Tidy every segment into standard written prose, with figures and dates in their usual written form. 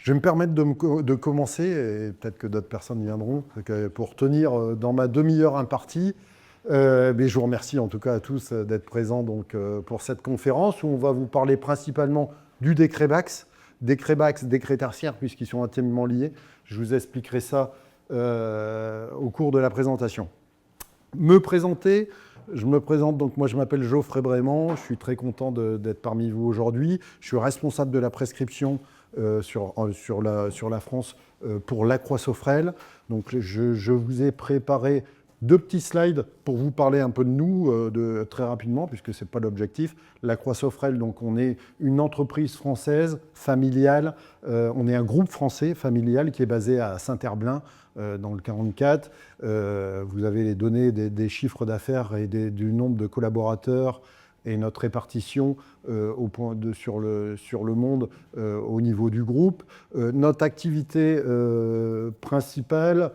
Je vais me permettre de commencer, et peut-être que d'autres personnes viendront, pour tenir dans ma demi-heure impartie. Mais je vous remercie en tout cas à tous d'être présents donc, pour cette conférence où on va vous parler principalement du décret Bax, décret tertiaire, puisqu'ils sont intimement liés. Je vous expliquerai ça au cours de la présentation. Me présenter, je me présente, donc moi je m'appelle Geoffrey Brément, je suis très content d'être parmi vous aujourd'hui. Je suis responsable de la prescription sur la France pour l'Acroix-Sofrel. Donc je vous ai préparé 2 petits slides pour vous parler un peu de nous très rapidement, puisque ce n'est pas l'objectif. L'Acroix-Sofrel, donc on est une entreprise française, familiale. On est un groupe français familial qui est basé à Saint-Herblain, dans le 44. Vous avez les données des chiffres d'affaires et du nombre de collaborateurs et notre répartition sur le monde au niveau du groupe. Notre activité principale,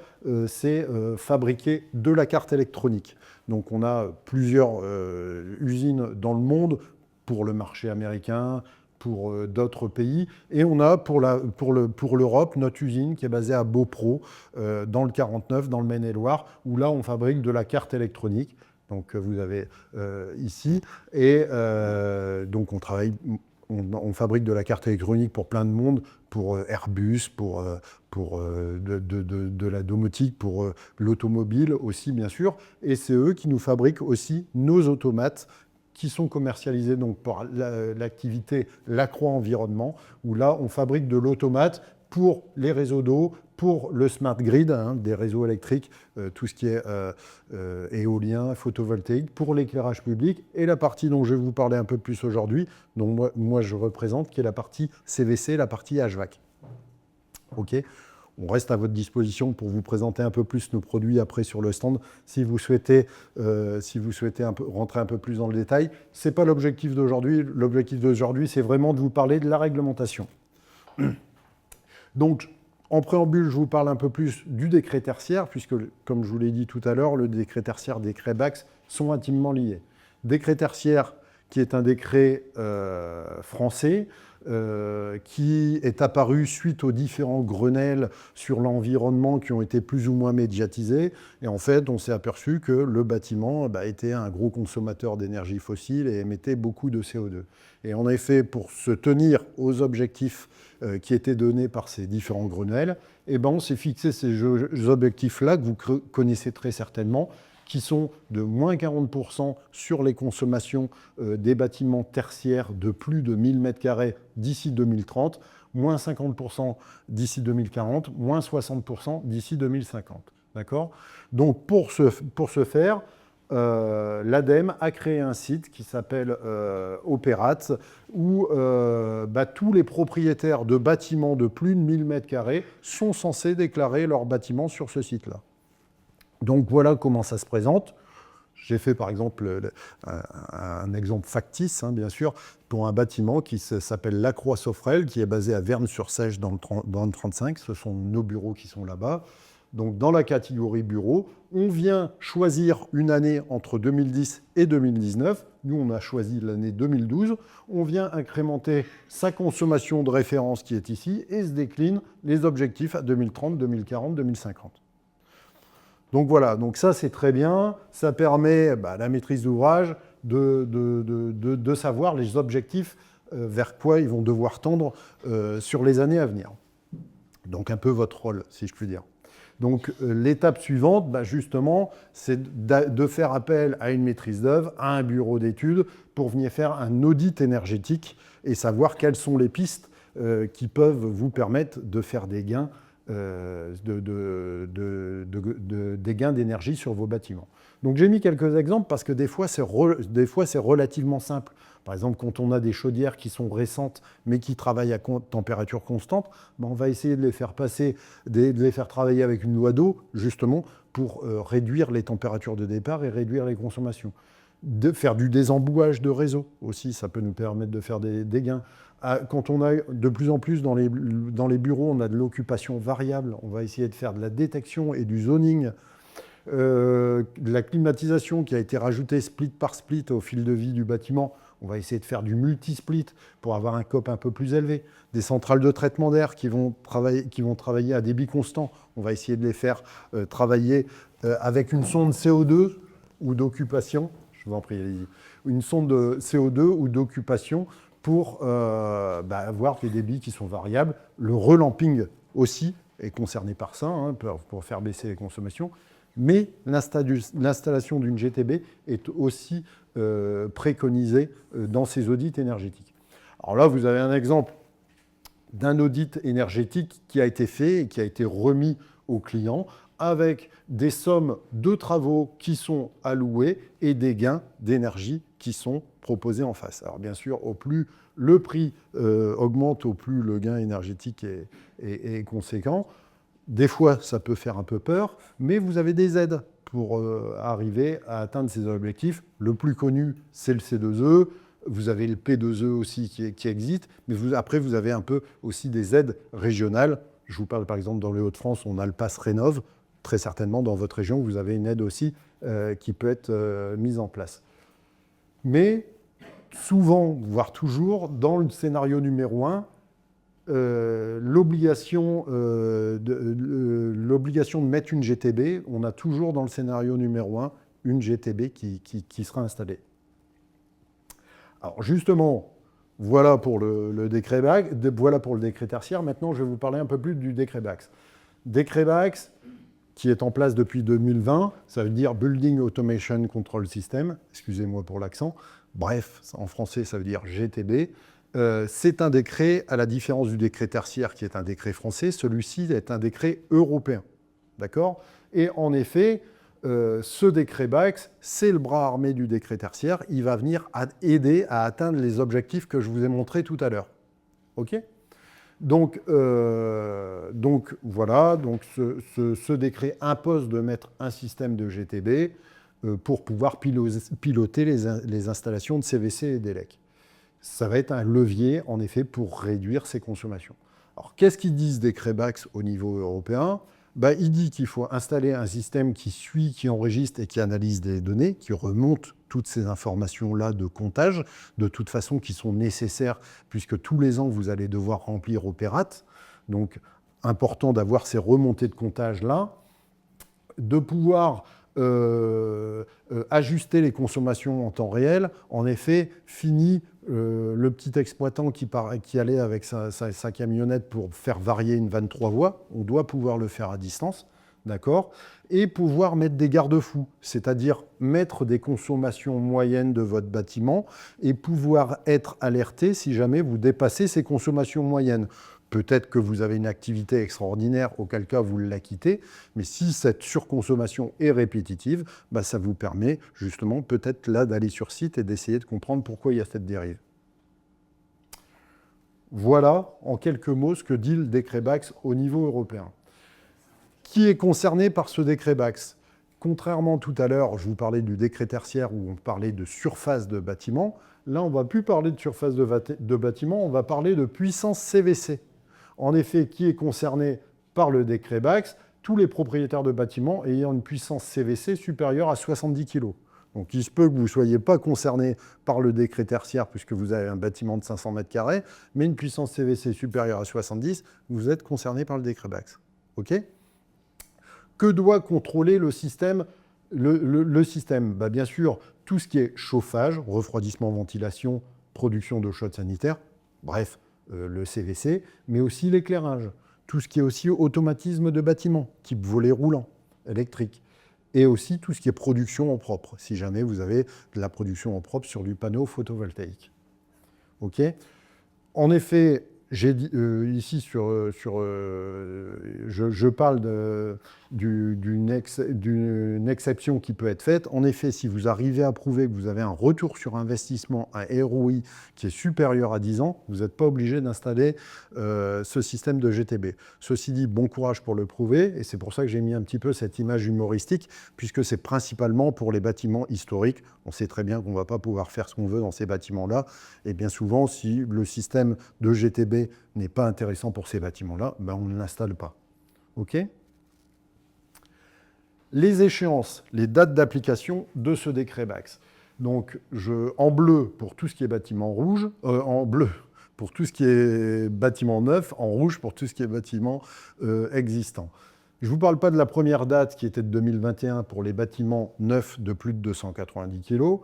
c'est fabriquer de la carte électronique. Donc on a plusieurs usines dans le monde pour le marché américain, pour d'autres pays. Et on a pour l'Europe notre usine qui est basée à Beaupro, dans le 49, dans le Maine-et-Loire, où là on fabrique de la carte électronique. Donc vous avez ici, et donc on fabrique de la carte électronique pour plein de monde, pour Airbus, pour de la domotique, pour l'automobile aussi bien sûr, et c'est eux qui nous fabriquent aussi nos automates qui sont commercialisés donc par l'activité Lacroix Environnement, où là on fabrique de l'automate pour les réseaux d'eau, pour le smart grid, des réseaux électriques, tout ce qui est éolien, photovoltaïque, pour l'éclairage public, et la partie dont je vais vous parler un peu plus aujourd'hui, dont moi je représente, qui est la partie CVC, la partie HVAC. Ok, on reste à votre disposition pour vous présenter un peu plus nos produits après sur le stand, si vous souhaitez rentrer un peu plus dans le détail. Ce n'est pas l'objectif d'aujourd'hui. L'objectif d'aujourd'hui, c'est vraiment de vous parler de la réglementation. Donc, en préambule, je vous parle un peu plus du décret tertiaire, puisque, comme je vous l'ai dit tout à l'heure, le décret tertiaire et le décret Bax sont intimement liés. Décret tertiaire, qui est un décret français, qui est apparu suite aux différents Grenelles sur l'environnement qui ont été plus ou moins médiatisés. Et en fait, on s'est aperçu que le bâtiment était un gros consommateur d'énergie fossile et émettait beaucoup de CO2. Et en effet, pour se tenir aux objectifs qui étaient donnés par ces différents Grenelles, on s'est fixé ces objectifs-là que vous connaissez très certainement, qui sont de moins 40% sur les consommations des bâtiments tertiaires de plus de 1000 m² d'ici 2030, moins 50% d'ici 2040, moins 60% d'ici 2050. D'accord ? Donc pour ce faire, l'ADEME a créé un site qui s'appelle Opérat, où tous les propriétaires de bâtiments de plus de 1000 m² sont censés déclarer leur bâtiment sur ce site-là. Donc voilà comment ça se présente. J'ai fait par exemple un exemple factice, bien sûr, pour un bâtiment qui s'appelle l'Acroix-Sofrel, qui est basé à Verne-sur-Seiche dans le 35. Ce sont nos bureaux qui sont là-bas. Donc dans la catégorie bureau, on vient choisir une année entre 2010 et 2019. Nous, on a choisi l'année 2012. On vient incrémenter sa consommation de référence qui est ici et se décline les objectifs à 2030, 2040, 2050. Donc voilà, donc ça c'est très bien, ça permet à la maîtrise d'ouvrage de savoir les objectifs vers quoi ils vont devoir tendre sur les années à venir. Donc un peu votre rôle, si je puis dire. Donc l'étape suivante, justement, c'est de faire appel à une maîtrise d'œuvre, à un bureau d'études, pour venir faire un audit énergétique et savoir quelles sont les pistes qui peuvent vous permettre de faire des gains des gains d'énergie sur vos bâtiments. Donc j'ai mis quelques exemples parce que des fois c'est relativement simple. Par exemple, quand on a des chaudières qui sont récentes mais qui travaillent à température constante, on va essayer de les faire travailler avec une loi d'eau, justement, pour réduire les températures de départ et réduire les consommations. De faire du désembouage de réseau aussi, ça peut nous permettre de faire des gains. Quand on a de plus en plus dans les bureaux, on a de l'occupation variable, on va essayer de faire de la détection et du zoning, de la climatisation qui a été rajoutée split par split au fil de vie du bâtiment. On va essayer de faire du multisplit pour avoir un COP un peu plus élevé. Des centrales de traitement d'air qui vont travailler à débit constant. On va essayer de les faire travailler avec une sonde CO2 ou d'occupation. Je vous en prie, allez-y. Une sonde de CO2 ou d'occupation pour avoir des débits qui sont variables. Le relamping aussi est concerné par ça, hein, pour faire baisser les consommations. Mais l'installation d'une GTB est aussi préconisée dans ces audits énergétiques. Alors là, vous avez un exemple d'un audit énergétique qui a été fait et qui a été remis au client avec des sommes de travaux qui sont allouées et des gains d'énergie qui sont proposés en face. Alors bien sûr, au plus le prix augmente, au plus le gain énergétique est conséquent. Des fois, ça peut faire un peu peur, mais vous avez des aides pour arriver à atteindre ces objectifs. Le plus connu, c'est le C2E. Vous avez le P2E aussi qui existe, mais après, vous avez un peu aussi des aides régionales. Je vous parle par exemple dans les Hauts-de-France, on a le Pass Rénov'. Très certainement, dans votre région, vous avez une aide aussi qui peut être mise en place. Mais souvent, voire toujours, dans le scénario numéro 1, l'obligation de mettre une GTB, on a toujours dans le scénario numéro 1 une GTB qui sera installée. Alors justement, voilà pour le décret BACS, voilà pour le décret tertiaire. Maintenant, je vais vous parler un peu plus du décret BACS. Décret BACS, qui est en place depuis 2020, ça veut dire Building Automation Control System, excusez-moi pour l'accent. Bref, en français, ça veut dire GTB. C'est un décret, à la différence du décret tertiaire qui est un décret français, celui-ci est un décret européen. D'accord ? Et en effet, ce décret BACS, c'est le bras armé du décret tertiaire. Il va venir aider à atteindre les objectifs que je vous ai montrés tout à l'heure. OK ? Donc voilà, ce décret impose de mettre un système de GTB pour pouvoir piloter les installations de CVC et d'ELEC. Ça va être un levier, en effet, pour réduire ces consommations. Alors, qu'est-ce qu'ils disent des décret BACS au niveau européen ? Il dit qu'il faut installer un système qui suit, qui enregistre et qui analyse des données, qui remonte toutes ces informations-là de comptage, de toute façon qui sont nécessaires, puisque tous les ans, vous allez devoir remplir Opérate. Donc, important d'avoir ces remontées de comptage-là, de pouvoir ajuster les consommations en temps réel. En effet, fini le petit exploitant qui allait avec sa camionnette pour faire varier une 23 voies. On doit pouvoir le faire à distance, d'accord ? Et pouvoir mettre des garde-fous, c'est-à-dire mettre des consommations moyennes de votre bâtiment et pouvoir être alerté si jamais vous dépassez ces consommations moyennes. Peut-être que vous avez une activité extraordinaire, auquel cas vous l'acquittez, mais si cette surconsommation est répétitive, ça vous permet justement peut-être là d'aller sur site et d'essayer de comprendre pourquoi il y a cette dérive. Voilà en quelques mots ce que dit le décret BACS au niveau européen. Qui est concerné par ce décret BACS ? Contrairement tout à l'heure, je vous parlais du décret tertiaire où on parlait de surface de bâtiment, là on ne va plus parler de surface de bâtiment, on va parler de puissance CVC. En effet, qui est concerné par le décret BACS ? Tous les propriétaires de bâtiments ayant une puissance CVC supérieure à 70 kg. Donc il se peut que vous ne soyez pas concerné par le décret tertiaire puisque vous avez un bâtiment de 500 m², mais une puissance CVC supérieure à 70, vous êtes concerné par le décret BACS. OK ? Que doit contrôler le système ? Le système, bien sûr, tout ce qui est chauffage, refroidissement, ventilation, production d'eau chaude sanitaire, bref, le CVC, mais aussi l'éclairage. Tout ce qui est aussi automatisme de bâtiment, type volet roulant, électrique. Et aussi tout ce qui est production en propre, si jamais vous avez de la production en propre sur du panneau photovoltaïque. OK ? En effet, j'ai dit, ici, je parle d'une exception qui peut être faite. En effet, si vous arrivez à prouver que vous avez un retour sur investissement, un ROI qui est supérieur à 10 ans, vous n'êtes pas obligé d'installer ce système de GTB. Ceci dit, bon courage pour le prouver, et c'est pour ça que j'ai mis un petit peu cette image humoristique, puisque c'est principalement pour les bâtiments historiques. On sait très bien qu'on ne va pas pouvoir faire ce qu'on veut dans ces bâtiments-là, et bien souvent, si le système de GTB n'est pas intéressant pour ces bâtiments-là, on ne l'installe pas. OK ? Les échéances, les dates d'application de ce décret BACS. Donc, en bleu pour tout ce qui est bâtiment rouge, en bleu pour tout ce qui est bâtiment neuf, en rouge pour tout ce qui est bâtiment existant. Je ne vous parle pas de la première date qui était de 2021 pour les bâtiments neufs de plus de 290 kg,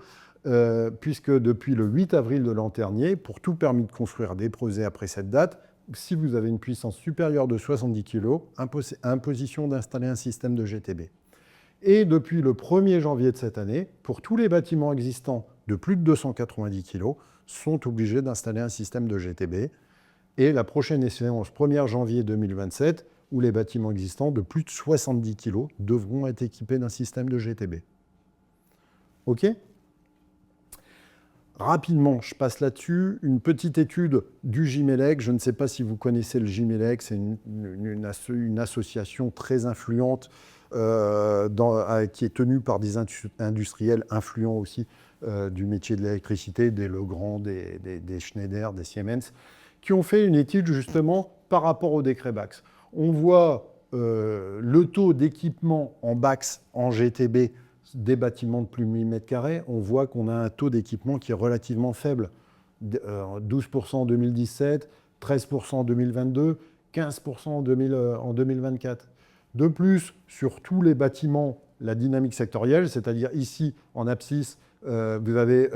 puisque depuis le 8 avril de l'an dernier, pour tout permis de construire déposé après cette date, si vous avez une puissance supérieure de 70 kg, imposition d'installer un système de GTB. Et depuis le 1er janvier de cette année, pour tous les bâtiments existants de plus de 290 kg, sont obligés d'installer un système de GTB. Et la prochaine échéance, 1er janvier 2027, où les bâtiments existants de plus de 70 kg devront être équipés d'un système de GTB. OK ? Rapidement, je passe là-dessus. Une petite étude du GIMELEC. Je ne sais pas si vous connaissez le GIMELEC. C'est une association très influente qui est tenue par des industriels influents aussi du métier de l'électricité, des Legrand, des Schneider, des Siemens, qui ont fait une étude justement par rapport au décret BACS. On voit le taux d'équipement en BACS, en GTB, des bâtiments de plus de 1000 m², on voit qu'on a un taux d'équipement qui est relativement faible. 12% en 2017, 13% en 2022, 15% en 2024. De plus, sur tous les bâtiments, la dynamique sectorielle, c'est-à-dire ici, en abscisse, vous avez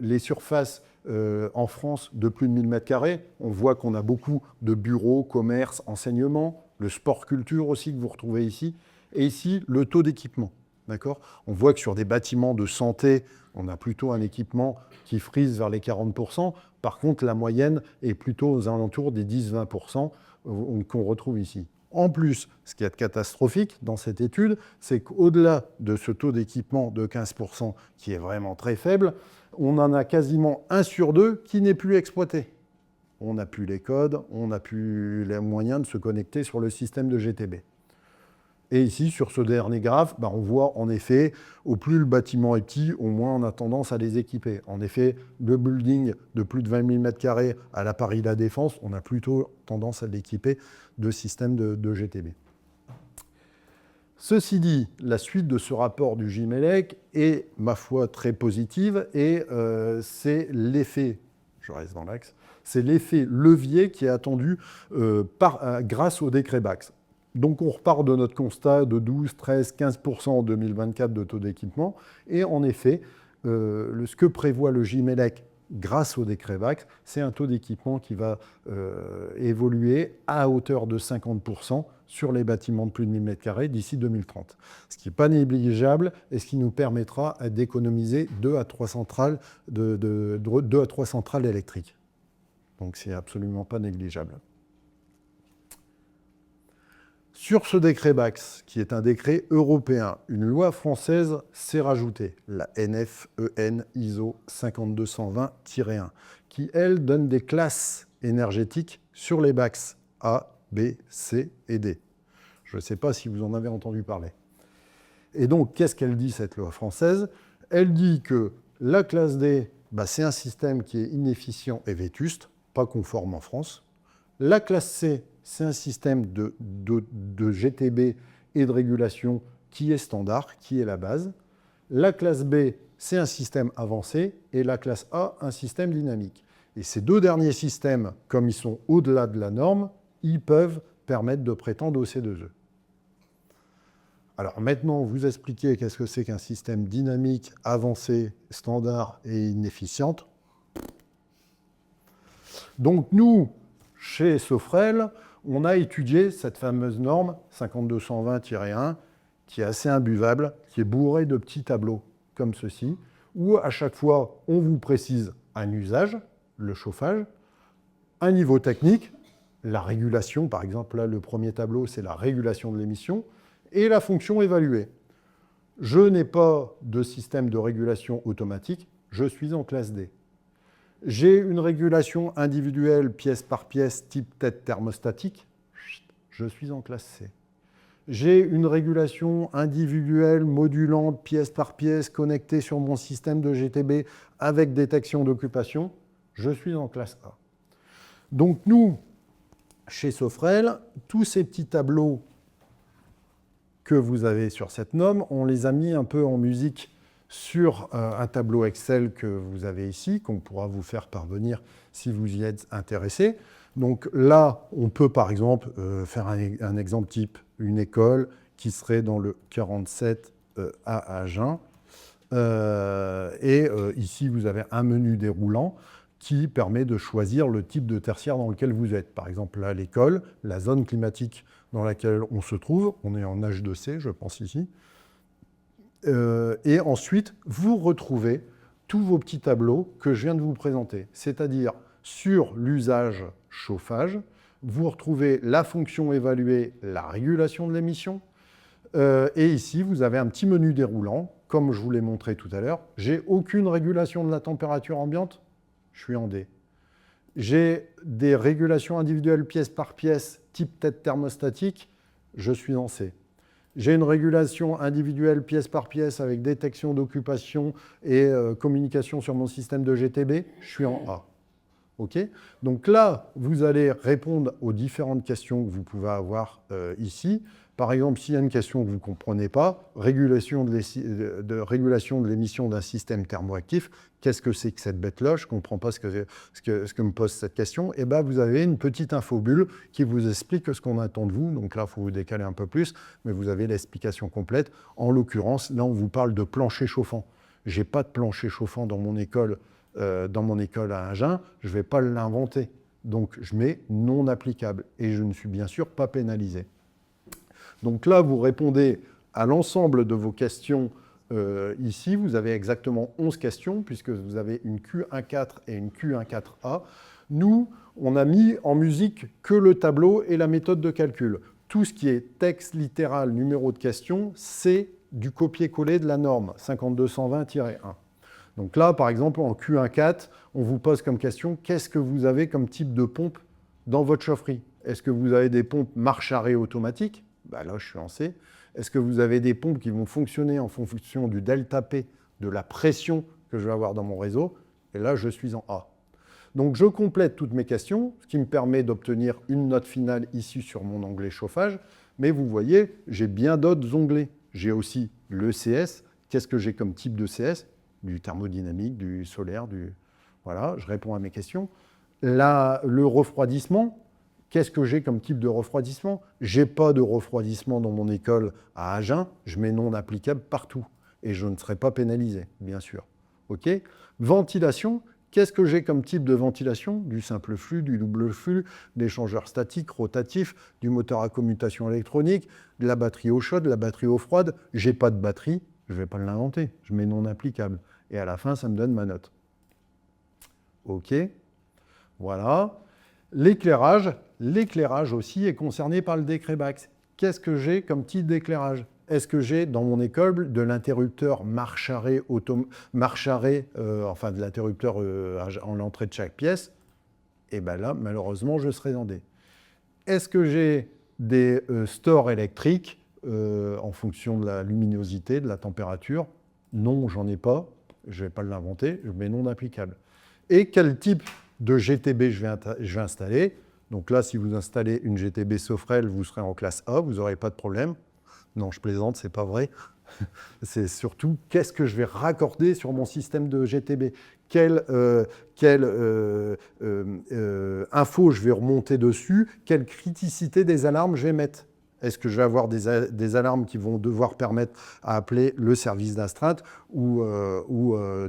les surfaces en France de plus de 1000 m². On voit qu'on a beaucoup de bureaux, commerces, enseignements, le sport-culture aussi que vous retrouvez ici. Et ici, le taux d'équipement. D'accord ? On voit que sur des bâtiments de santé, on a plutôt un équipement qui frise vers les 40%. Par contre, la moyenne est plutôt aux alentours des 10-20% qu'on retrouve ici. En plus, ce qui est catastrophique dans cette étude, c'est qu'au-delà de ce taux d'équipement de 15% qui est vraiment très faible, on en a quasiment 1 sur 2 qui n'est plus exploité. On n'a plus les codes, on n'a plus les moyens de se connecter sur le système de GTB. Et ici, sur ce dernier graphe, on voit en effet, au plus le bâtiment est petit, au moins on a tendance à les équiper. En effet, le building de plus de 20 000 m² à la Paris La Défense, on a plutôt tendance à l'équiper de systèmes de GTB. Ceci dit, la suite de ce rapport du GIMELEC est, ma foi, très positive et c'est l'effet, je reste dans l'axe, c'est l'effet levier qui est attendu grâce au décret BACS. Donc on repart de notre constat de 12, 13, 15% en 2024 de taux d'équipement. Et en effet, ce que prévoit le GIMELEC grâce au décret BACS, c'est un taux d'équipement qui va évoluer à hauteur de 50% sur les bâtiments de plus de 1000 m² d'ici 2030. Ce qui n'est pas négligeable et ce qui nous permettra d'économiser 2 à 3 centrales électriques. Donc c'est absolument pas négligeable. Sur ce décret BACS, qui est un décret européen, une loi française s'est rajoutée, la NFEN ISO 52120-1, qui, elle, donne des classes énergétiques sur les BACS A, B, C et D. Je ne sais pas si vous en avez entendu parler. Et donc, qu'est-ce qu'elle dit, cette loi française ? Elle dit que la classe D, c'est un système qui est inefficient et vétuste, pas conforme en France. La classe C, c'est un système de GTB et de régulation qui est standard, qui est la base. La classe B, c'est un système avancé, et la classe A, un système dynamique. Et ces deux derniers systèmes, comme ils sont au-delà de la norme, ils peuvent permettre de prétendre au C2E. Alors maintenant, vous expliquez qu'est-ce que c'est qu'un système dynamique, avancé, standard et inefficient. Donc nous, chez Sofrel, on a étudié cette fameuse norme 5220-1 qui est assez imbuvable, qui est bourrée de petits tableaux comme ceci, où à chaque fois, on vous précise un usage, le chauffage, un niveau technique, la régulation, par exemple, là, le premier tableau, c'est la régulation de l'émission, et la fonction évaluée. Je n'ai pas de système de régulation automatique, je suis en classe D. J'ai une régulation individuelle pièce par pièce type tête thermostatique, je suis en classe C. J'ai une régulation individuelle modulante pièce par pièce connectée sur mon système de GTB avec détection d'occupation, je suis en classe A. Donc nous, chez Sofrel, tous ces petits tableaux que vous avez sur cette norme, on les a mis un peu en musique sur un tableau Excel que vous avez ici, qu'on pourra vous faire parvenir si vous y êtes intéressé. Donc là, on peut par exemple faire un exemple type, une école qui serait dans le 47 à Agen. Ici, vous avez un menu déroulant qui permet de choisir le type de tertiaire dans lequel vous êtes. Par exemple, là, l'école, la zone climatique dans laquelle on se trouve, on est en H2C, je pense ici. Et ensuite, vous retrouvez tous vos petits tableaux que je viens de vous présenter. C'est-à-dire, sur l'usage chauffage, vous retrouvez la fonction évaluée, la régulation de l'émission. Et ici, vous avez un petit menu déroulant, comme je vous l'ai montré tout à l'heure. J'ai aucune régulation de la température ambiante, je suis en D. J'ai des régulations individuelles pièce par pièce, type tête thermostatique, je suis en C. J'ai une régulation individuelle pièce par pièce avec détection d'occupation et communication sur mon système de GTB, je suis en A. Okay. Donc là, vous allez répondre aux différentes questions que vous pouvez avoir ici. Par exemple, s'il y a une question que vous ne comprenez pas, régulation de l'émission d'un système thermoactif, qu'est-ce que c'est que cette bête-là? Je ne comprends pas ce que me pose cette question. Et bien, vous avez une petite infobulle qui vous explique ce qu'on attend de vous. Donc là, il faut vous décaler un peu plus, mais vous avez l'explication complète. En l'occurrence, là, on vous parle de plancher chauffant. Je n'ai pas de plancher chauffant dans mon école à Agen, je ne vais pas l'inventer. Donc, je mets non applicable. Et je ne suis bien sûr pas pénalisé. Donc là, vous répondez à l'ensemble de vos questions ici. Vous avez exactement 11 questions, puisque vous avez une Q14 et une Q14A. Nous, on a mis en musique que le tableau et la méthode de calcul. Tout ce qui est texte littéral, numéro de question, c'est du copier-coller de la norme 5220-1. Donc là, par exemple, en Q14, on vous pose comme question, qu'est-ce que vous avez comme type de pompe dans votre chaufferie? Est-ce que vous avez des pompes marche-arrêt automatiques? Ben là, je suis en C. Est-ce que vous avez des pompes qui vont fonctionner en fonction du delta P, de la pression que je vais avoir dans mon réseau? Et là, je suis en A. Donc, je complète toutes mes questions, ce qui me permet d'obtenir une note finale ici sur mon onglet chauffage. Mais vous voyez, j'ai bien d'autres onglets. J'ai aussi le CS. Qu'est-ce que j'ai comme type de CS? Du thermodynamique, du solaire, Voilà, je réponds à mes questions. Là, le refroidissement, qu'est-ce que j'ai comme type de refroidissement? Je n'ai pas de refroidissement dans mon école à Agen, je mets non applicable partout. Et je ne serai pas pénalisé, bien sûr. OK? Ventilation, qu'est-ce que j'ai comme type de ventilation? Du simple flux, du double flux, d'échangeurs statiques, rotatifs, du moteur à commutation électronique, de la batterie eau chaude, de la batterie eau froide. Je n'ai pas de batterie, je ne vais pas l'inventer, je mets non applicable. Et à la fin, ça me donne ma note. OK, voilà. L'éclairage aussi est concerné par le décret Bax. Qu'est-ce que j'ai comme type d'éclairage? Est-ce que j'ai dans mon école de l'interrupteur marche-arrêt, enfin de l'interrupteur en l'entrée de chaque pièce? Et bien là, malheureusement, je serai en D. Est-ce que j'ai des stores électriques en fonction de la luminosité, de la température? Non, j'en ai pas. Je ne vais pas l'inventer, je mets non applicable. Et quel type de GTB je vais installer? Donc là, si vous installez une GTB Sofrel, vous serez en classe A, vous n'aurez pas de problème. Non, je plaisante, c'est pas vrai. C'est surtout qu'est-ce que je vais raccorder sur mon système de GTB. Quelle info je vais remonter dessus? Quelle criticité des alarmes je vais mettre? Est-ce que je vais avoir des alarmes qui vont devoir permettre à appeler le service d'astreinte ou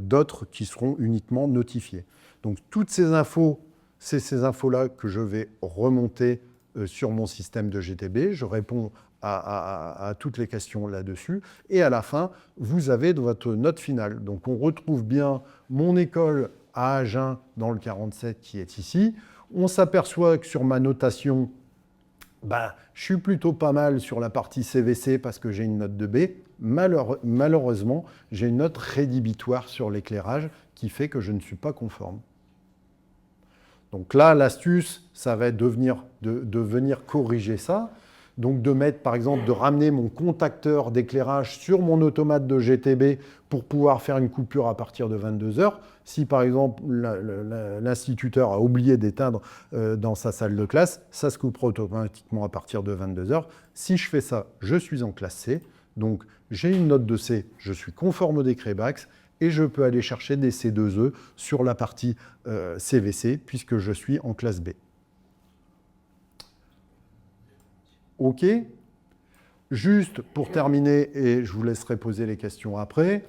d'autres qui seront uniquement notifiées? Donc toutes ces infos, c'est ces infos-là que je vais remonter sur mon système de GTB. Je réponds à toutes les questions là-dessus. Et à la fin, vous avez votre note finale. Donc on retrouve bien mon école à Agen dans le 47 qui est ici. On s'aperçoit que sur ma notation, je suis plutôt pas mal sur la partie CVC parce que j'ai une note de B. Malheureusement, j'ai une note rédhibitoire sur l'éclairage qui fait que je ne suis pas conforme. Donc là, l'astuce, ça va être de venir corriger ça. Donc de mettre, par exemple, de ramener mon contacteur d'éclairage sur mon automate de GTB pour pouvoir faire une coupure à partir de 22 h. Si, par exemple, l'instituteur a oublié d'éteindre dans sa salle de classe, ça se coupera automatiquement à partir de 22 h. Si je fais ça, je suis en classe C. Donc, j'ai une note de C, je suis conforme au décret BACS, et je peux aller chercher des C2E sur la partie CVC, puisque je suis en classe B. OK. Juste pour terminer, et je vous laisserai poser les questions après,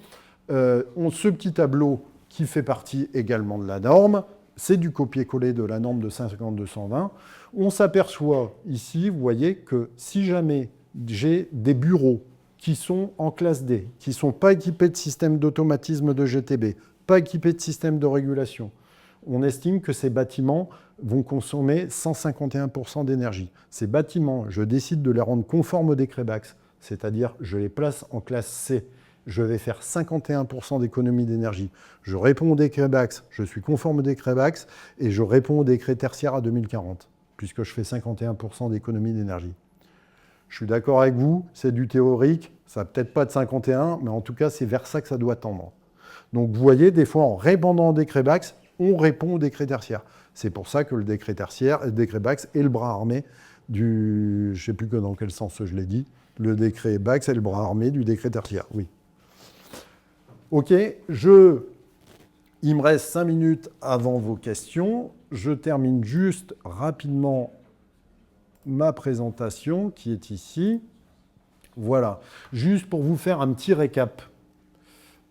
ce petit tableau qui fait partie également de la norme, c'est du copier-coller de la norme de 50220. On s'aperçoit ici, vous voyez, que si jamais j'ai des bureaux qui sont en classe D, qui ne sont pas équipés de système d'automatisme de GTB, pas équipés de système de régulation, on estime que ces bâtiments vont consommer 151% d'énergie. Ces bâtiments, je décide de les rendre conformes au décret BACS, c'est-à-dire je les place en classe C. Je vais faire 51% d'économie d'énergie. Je réponds au décret BACS, je suis conforme au décret BACS, et je réponds au décret tertiaire à 2040, puisque je fais 51% d'économie d'énergie. Je suis d'accord avec vous, c'est du théorique, ça va peut-être pas de 51, mais en tout cas, c'est vers ça que ça doit tendre. Donc vous voyez, des fois, en répondant au décret BACS, on répond au décret tertiaire. C'est pour ça que le décret tertiaire, le décret BACS est le bras armé du... Je ne sais plus que dans quel sens je l'ai dit. Le décret BACS est le bras armé du décret tertiaire, oui. OK, il me reste 5 minutes avant vos questions. Je termine juste rapidement ma présentation qui est ici. Voilà, juste pour vous faire un petit récap,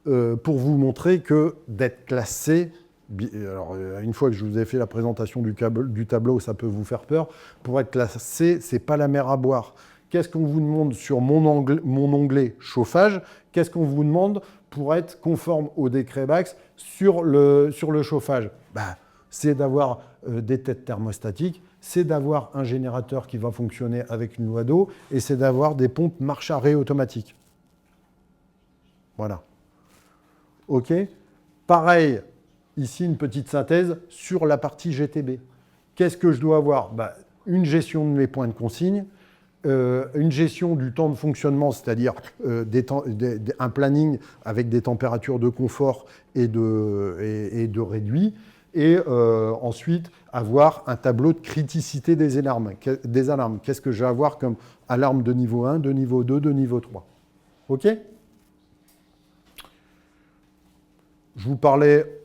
pour vous montrer que d'être classé, alors une fois que je vous ai fait la présentation du tableau, ça peut vous faire peur, pour être classé, c'est pas la mer à boire. Qu'est-ce qu'on vous demande sur mon onglet chauffage? Qu'est-ce qu'on vous demande pour être conforme au décret BACS sur le chauffage? C'est d'avoir des têtes thermostatiques, c'est d'avoir un générateur qui va fonctionner avec une loi d'eau, et c'est d'avoir des pompes marche-arrêt automatiques. Voilà. OK. Pareil, ici, une petite synthèse sur la partie GTB. Qu'est-ce que je dois avoir? Une gestion de mes points de consigne, une gestion du temps de fonctionnement, c'est-à-dire un planning avec des températures de confort et de réduit, et ensuite avoir un tableau de criticité des alarmes. Qu'est-ce que je vais avoir comme alarme de niveau 1, de niveau 2, de niveau 3? OK? Je vous parlais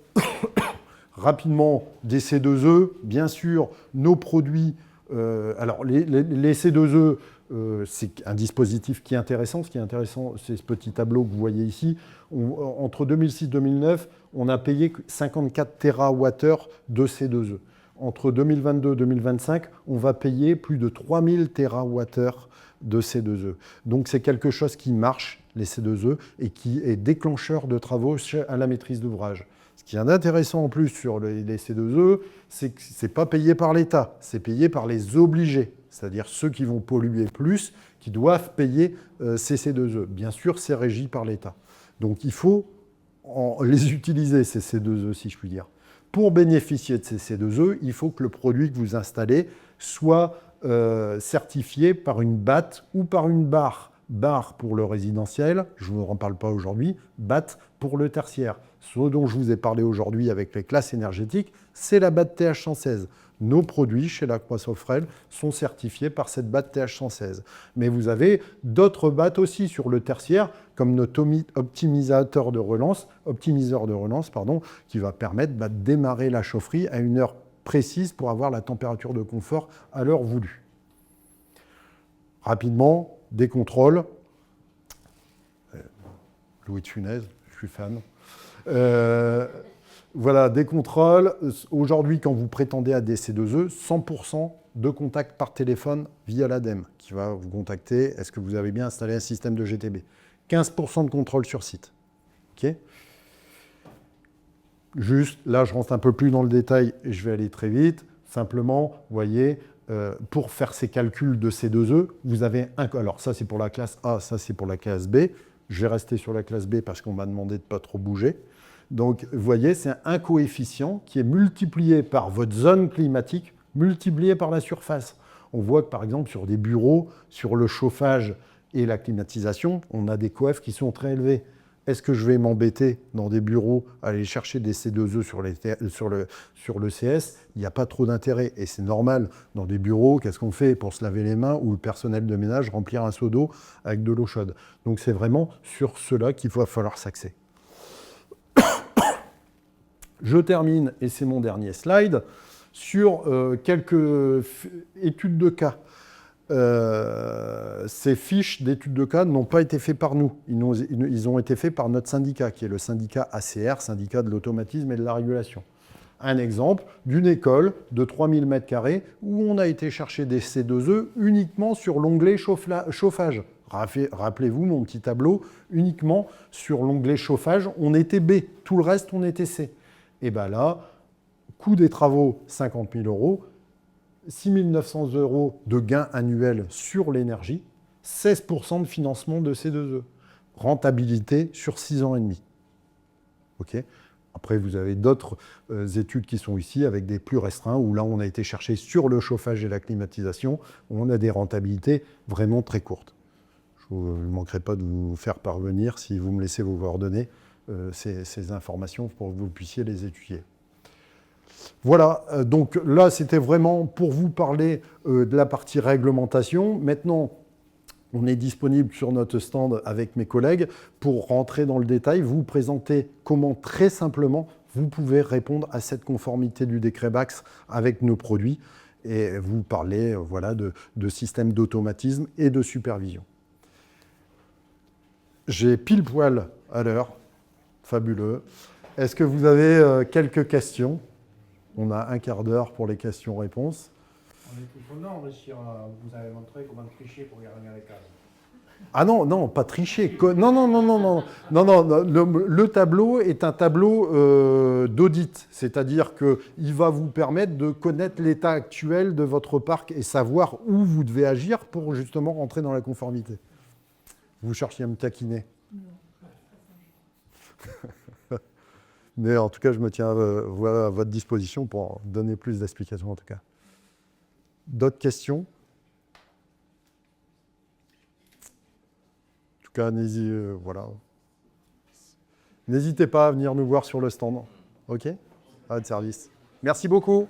rapidement des C2E. Bien sûr, nos produits... alors, les C2E, c'est un dispositif qui est intéressant. Ce qui est intéressant, c'est ce petit tableau que vous voyez ici. Entre 2006 et 2009, on a payé 54 TWh de C2E. Entre 2022 et 2025, on va payer plus de 3000 TWh de C2E. Donc, c'est quelque chose qui marche, les C2E, et qui est déclencheur de travaux à la maîtrise d'ouvrage. Ce qui est intéressant en plus sur les C2E, c'est que ce n'est pas payé par l'État, c'est payé par les obligés, c'est-à-dire ceux qui vont polluer plus, qui doivent payer ces C2E. Bien sûr, c'est régi par l'État. Donc il faut les utiliser, ces C2E, si je puis dire. Pour bénéficier de ces C2E, il faut que le produit que vous installez soit certifié par une BAT ou par une BAR. BAR pour le résidentiel, je ne vous en parle pas aujourd'hui, BAT pour le tertiaire. Ce dont je vous ai parlé aujourd'hui avec les classes énergétiques, c'est la BAT TH116. Nos produits chez Lacroix Sofrel sont certifiés par cette BAT TH116. Mais vous avez d'autres BAT aussi sur le tertiaire, comme notre optimiseur de relance, qui va permettre de démarrer la chaufferie à une heure précise pour avoir la température de confort à l'heure voulue. Rapidement, des contrôles. Louis de Funès, je suis fan. Voilà, des contrôles. Aujourd'hui, quand vous prétendez à des C2E, 100% de contact par téléphone via l'ADEME, qui va vous contacter. Est-ce que vous avez bien installé un système de GTB? 15% de contrôle sur site. OK. Juste, là, je rentre un peu plus dans le détail et je vais aller très vite. Simplement, vous voyez, pour faire ces calculs de C2E, vous avez un... Alors ça, c'est pour la classe A, ça, c'est pour la classe B. Je vais rester sur la classe B parce qu'on m'a demandé de ne pas trop bouger. Donc, vous voyez, c'est un coefficient qui est multiplié par votre zone climatique, multiplié par la surface. On voit que, par exemple, sur des bureaux, sur le chauffage et la climatisation, on a des coefs qui sont très élevés. Est-ce que je vais m'embêter dans des bureaux à aller chercher des C2E sur le CS? Il n'y a pas trop d'intérêt. Et c'est normal. Dans des bureaux, qu'est-ce qu'on fait pour se laver les mains ou le personnel de ménage remplir un seau d'eau avec de l'eau chaude? Donc c'est vraiment sur cela qu'il va falloir s'axer. Je termine, et c'est mon dernier slide, sur quelques études de cas. Ces fiches d'études de cas n'ont pas été faites par nous. Ils ont été faits par notre syndicat, qui est le syndicat ACR, syndicat de l'automatisme et de la régulation. Un exemple d'une école de 3000 m² où on a été chercher des C2E uniquement sur l'onglet chauffage. Rappelez-vous mon petit tableau, uniquement sur l'onglet chauffage, on était B. Tout le reste, on était C. Et bien là, coût des travaux, 50 000 €, 6 900 € de gains annuels sur l'énergie, 16% de financement de C2E. Rentabilité sur 6 ans et demi. Okay. Après, vous avez d'autres études qui sont ici avec des plus restreints, où là, on a été chercher sur le chauffage et la climatisation, où on a des rentabilités vraiment très courtes. Je ne manquerai pas de vous faire parvenir, si vous me laissez vos coordonnées, ces informations pour que vous puissiez les étudier. Voilà, donc là, c'était vraiment pour vous parler de la partie réglementation. Maintenant, on est disponible sur notre stand avec mes collègues pour rentrer dans le détail, vous présenter comment très simplement vous pouvez répondre à cette conformité du décret BACS avec nos produits et vous parler voilà, de systèmes d'automatisme et de supervision. J'ai pile poil à l'heure. Fabuleux. Est-ce que vous avez quelques questions? On a un quart d'heure pour les questions-réponses. On est tout content de réussir à vous avez montré comment tricher pour gagner les cases. Ah non, non, pas tricher. Non. Le tableau est un tableau d'audit, c'est-à-dire qu'il va vous permettre de connaître l'état actuel de votre parc et savoir où vous devez agir pour justement rentrer dans la conformité. Vous cherchiez à me taquiner. Mais en tout cas, je me tiens à votre disposition pour donner plus d'explications en tout cas. D'autres questions? En tout cas, n'hésitez pas à venir nous voir sur le stand. OK? À votre service. Merci beaucoup.